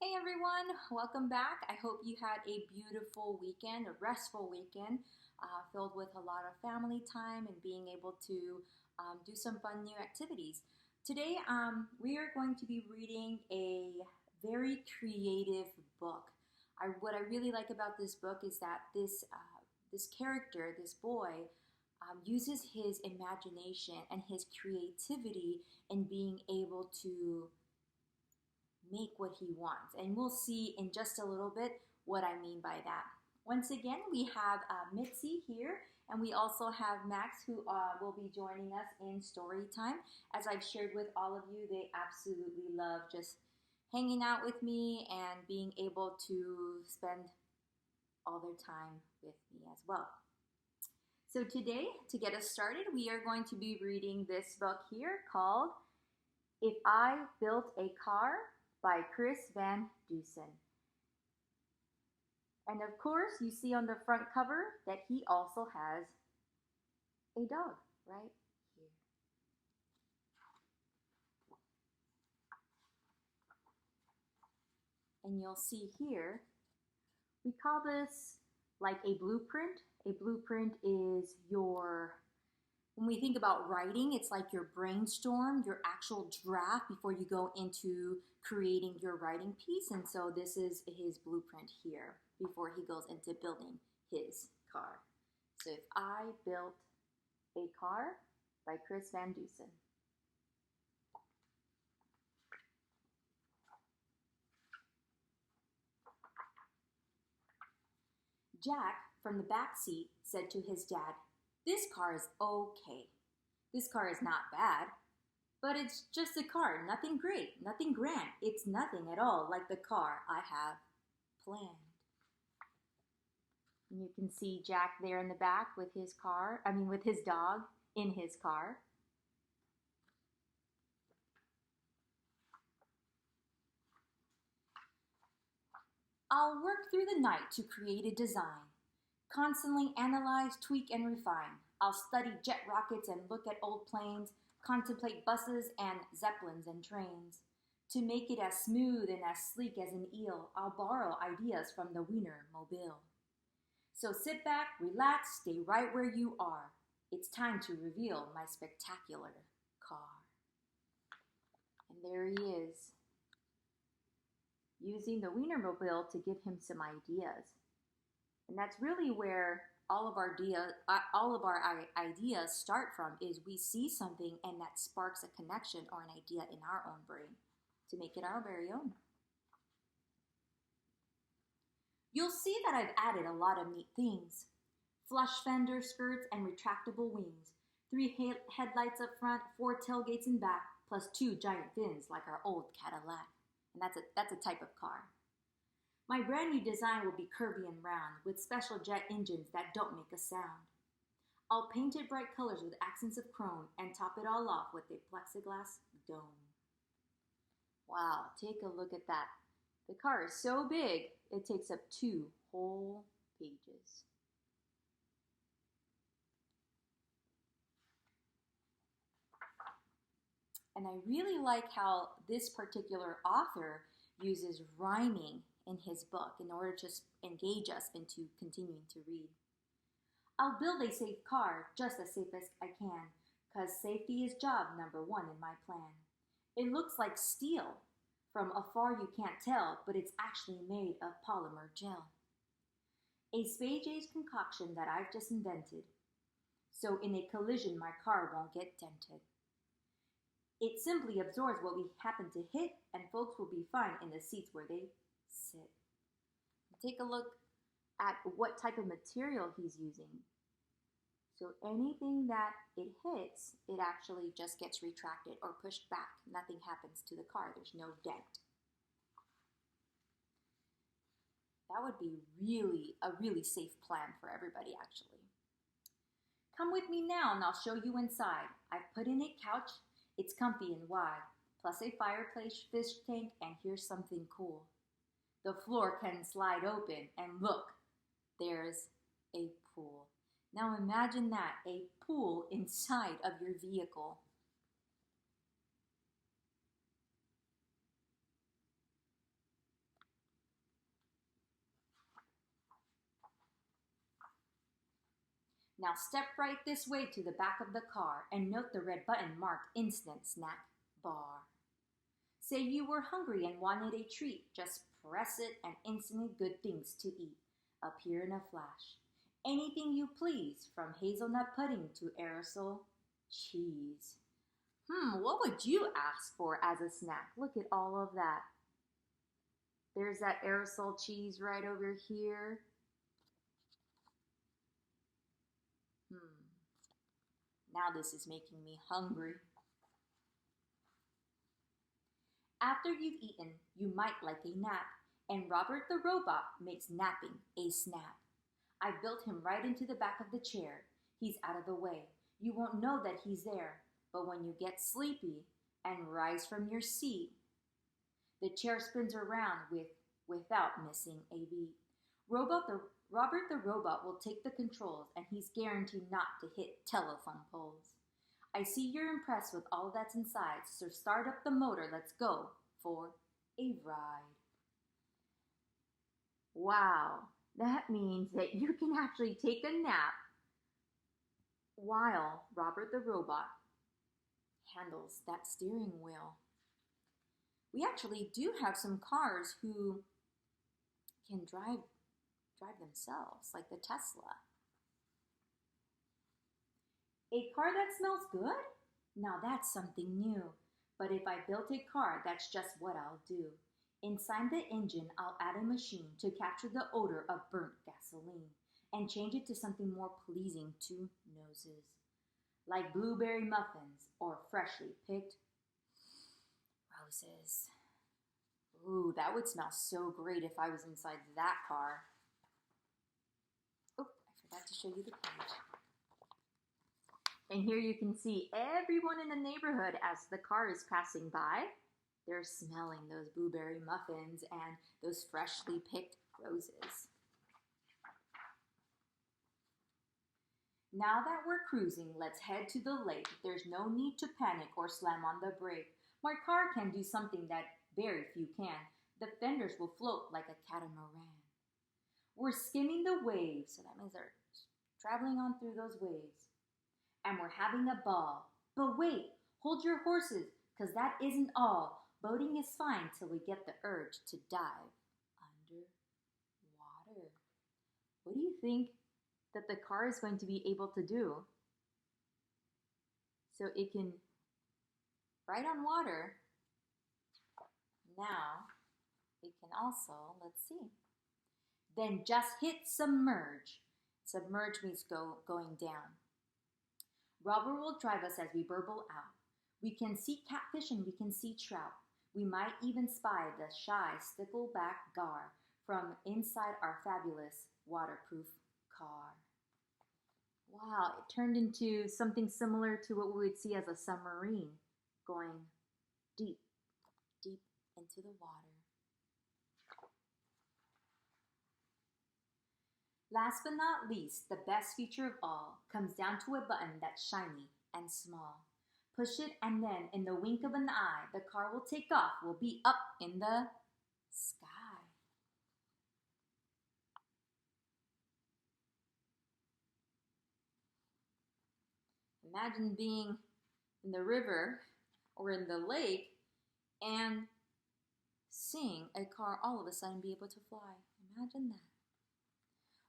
Hey everyone, welcome back. I hope you had a beautiful weekend, a restful weekend, filled with a lot of family time and being able to do some fun new activities. Today, we are going to be reading a very creative book. What I really like about this book is that this character, this boy, uses his imagination and his creativity in being able to make what he wants. And we'll see in just a little bit what I mean by that. Once again, we have Mitzi here, and we also have Max who will be joining us in story time. As I've shared with all of you, they absolutely love just hanging out with me and being able to spend all their time with me as well. So today, to get us started, we are going to be reading this book here called If I Built a Car by Chris Van Dusen. And of course, you see on the front cover that he also has a dog right here. And you'll see here, we call this like a blueprint. A blueprint is when we think about writing, it's like your brainstorm, your actual draft before you go into creating your writing piece. And so this is his blueprint here before he goes into building his car. So If I Built a Car by Chris Van Dusen. Jack, from the back seat, said to his dad, "This car is okay. This car is not bad, but it's just a car, nothing great, nothing grand. It's nothing at all like the car I have planned." And you can see Jack there in the back with with his dog in his car. "I'll work through the night to create a design. Constantly analyze, tweak, and refine. I'll study jet rockets and look at old planes, contemplate buses and zeppelins and trains. To make it as smooth and as sleek as an eel, I'll borrow ideas from the Wiener Mobile. So sit back, relax, stay right where you are. It's time to reveal my spectacular car." And there he is, using the Wienermobile to give him some ideas. And that's really where all of our ideas start from, is we see something and that sparks a connection or an idea in our own brain to make it our very own. You'll see that I've added a lot of neat things. Flush fender skirts and retractable wings, 3 headlights up front, 4 tailgates in back, plus 2 giant fins like our old Cadillac. And that's a type of car. My brand new design will be curvy and round, with special jet engines that don't make a sound. I'll paint it bright colors with accents of chrome and top it all off with a plexiglass dome. Wow, take a look at that. The car is so big, it takes up 2 whole pages. And I really like how this particular author uses rhyming in his book in order to engage us into continuing to read. "I'll build a safe car, just as safe as I can, 'cause safety is job number 1 in my plan. It looks like steel. From afar you can't tell, but it's actually made of polymer gel. A spade-age concoction that I've just invented, so in a collision my car won't get dented. It simply absorbs what we happen to hit, and folks will be fine in the seats where they sit." Take a look at what type of material he's using. So anything that it hits, it actually just gets retracted or pushed back. Nothing happens to the car. There's no dent. That would be a really safe plan for everybody, actually. "Come with me now and I'll show you inside. I've put in a couch. It's comfy and wide, plus a fireplace, fish tank, and here's something cool. The floor can slide open, and look, there's a pool." Now imagine that, a pool inside of your vehicle. Now step right this way to the back of the car and note the red button marked Instant Snack Bar. Say you were hungry and wanted a treat, just press it and instantly good things to eat appear in a flash. Anything you please, from hazelnut pudding to aerosol cheese. What would you ask for as a snack? Look at all of that. There's that aerosol cheese right over here. Now this is making me hungry. After you've eaten, you might like a nap, and Robert the Robot makes napping a snap. I built him right into the back of the chair. He's out of the way. You won't know that he's there, but when you get sleepy and rise from your seat, the chair spins around without missing a beat. Robert the Robot will take the controls, and he's guaranteed not to hit telephone poles. I see you're impressed with all that's inside, so start up the motor. Let's go for a ride. Wow, that means that you can actually take a nap while Robert the Robot handles that steering wheel. We actually do have some cars who can drive themselves, like the Tesla. A car that smells good? Now that's something new. But if I built a car, that's just what I'll do. Inside the engine, I'll add a machine to capture the odor of burnt gasoline and change it to something more pleasing to noses, like blueberry muffins or freshly picked roses. Ooh, that would smell so great if I was inside that car. Oh, I forgot to show you the page. And here you can see everyone in the neighborhood as the car is passing by. They're smelling those blueberry muffins and those freshly picked roses. Now that we're cruising, let's head to the lake. There's no need to panic or slam on the brake. My car can do something that very few can. The fenders will float like a catamaran. We're skimming the waves, so that means they're traveling on through those waves. And we're having a ball. But wait, hold your horses, because that isn't all. Boating is fine till we get the urge to dive underwater. What do you think that the car is going to be able to do? So it can ride on water. Now, it can also, let's see. Then just hit submerge. Submerge means going down. Robert will drive us as we burble out. We can see catfish and we can see trout. We might even spy the shy stickleback gar from inside our fabulous waterproof car. Wow, it turned into something similar to what we would see as a submarine going deep, deep into the water. Last but not least, the best feature of all comes down to a button that's shiny and small. Push it and then, in the wink of an eye, the car will take off. We'll be up in the sky. Imagine being in the river or in the lake and seeing a car all of a sudden be able to fly. Imagine that.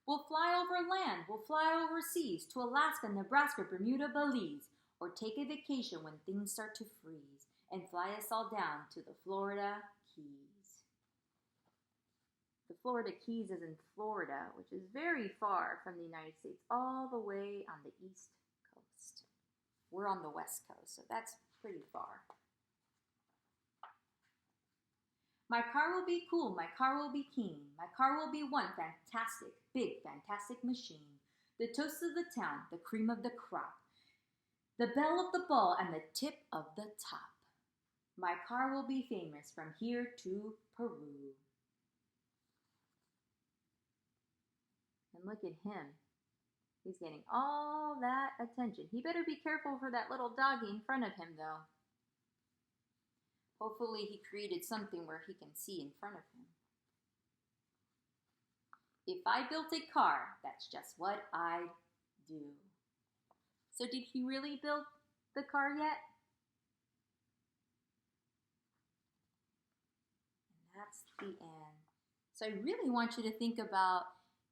We'll fly over land, we'll fly overseas to Alaska, Nebraska, Bermuda, Belize, or take a vacation when things start to freeze and fly us all down to the Florida Keys. The Florida Keys is in Florida, which is very far from the United States, all the way on the East Coast. We're on the West Coast, so that's pretty far. My car will be cool, my car will be keen, my car will be one fantastic, big, fantastic machine. The toast of the town, the cream of the crop, the belle of the ball, and the tip of the top. My car will be famous from here to Peru. And look at him. He's getting all that attention. He better be careful for that little doggy in front of him, though. Hopefully he created something where he can see in front of him. If I built a car, that's just what I'd do. do. So did he really build the car yet? And that's the end. So I really want you to think about,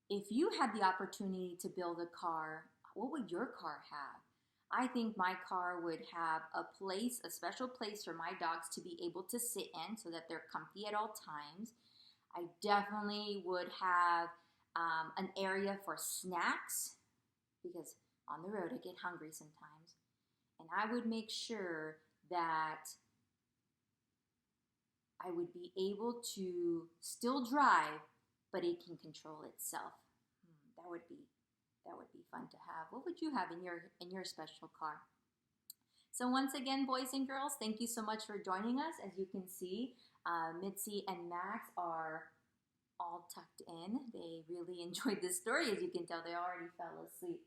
if you had the opportunity to build a car, what would your car have? I think my car would have a place, a special place for my dogs to be able to sit in so that they're comfy at all times. I definitely would have an area for snacks, because on the road I get hungry sometimes. And I would make sure that I would be able to still drive, but it can control itself. That would be fun to have. What would you have in your special car? So once again, boys and girls, thank you so much for joining us. As you can see, Mitzi and Max are all tucked in. They really enjoyed this story. As you can tell, they already fell asleep.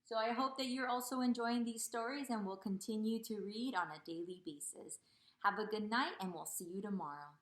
So I hope that you're also enjoying these stories and will continue to read on a daily basis. Have a good night, and we'll see you tomorrow.